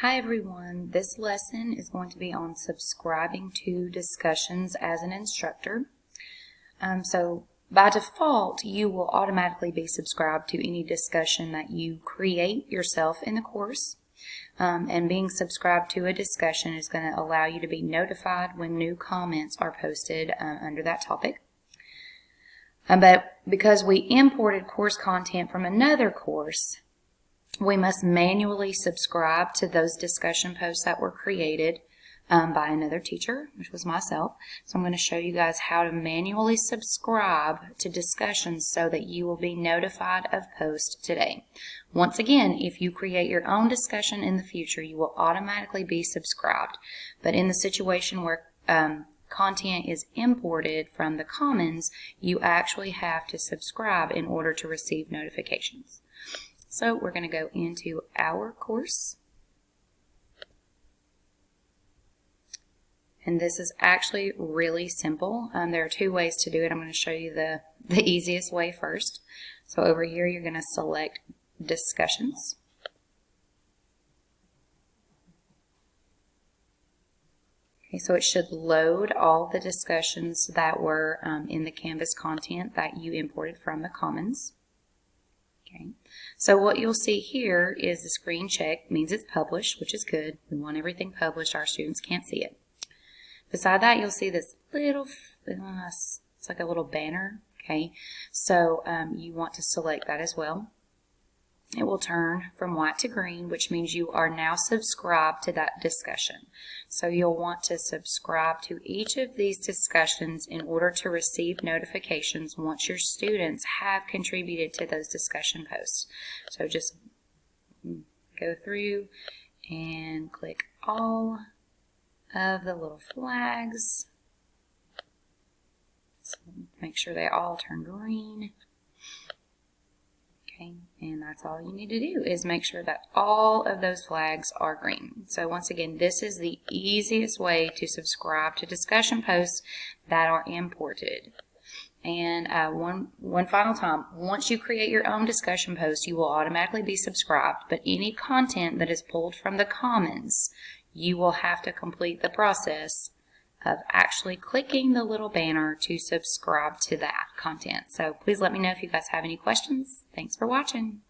Hi everyone, this lesson is going to be on subscribing to discussions as an instructor. So by default, you will automatically be subscribed to any discussion that you create yourself in the course. And being subscribed to a discussion is going to allow you to be notified when new comments are posted under that topic. But because we imported course content from another course, we must manually subscribe to those discussion posts that were created by another teacher, which was myself. So I'm going to show you guys how to manually subscribe to discussions so that you will be notified of posts today. Once again, if you create your own discussion in the future, you will automatically be subscribed. But in the situation where content is imported from the Commons, you actually have to subscribe in order to receive notifications. So we're going to go into our course. And this is actually really simple. There are two ways to do it. I'm going to show you the easiest way first. So over here you're going to select discussions. Okay, so it should load all the discussions that were in the Canvas content that you imported from the Commons. Okay. So what you'll see here is the screen check means it's published, which is good. We want everything published. Our students can't see it. Beside that, you'll see this little, it's like a little banner. Okay. So you want to select that as well. It will turn from white to green, which means you are now subscribed to that discussion. So you'll want to subscribe to each of these discussions in order to receive notifications once your students have contributed to those discussion posts. So just go through and click all of the little flags. So make sure they all turn green. And that's all you need to do is make sure that all of those flags are green. So once again, this is the easiest way to subscribe to discussion posts that are imported. And one final time, once you create your own discussion post, you will automatically be subscribed. But any content that is pulled from the Commons, you will have to complete the process of actually clicking the little banner to subscribe to that content. So please let me know if you guys have any questions. Thanks for watching.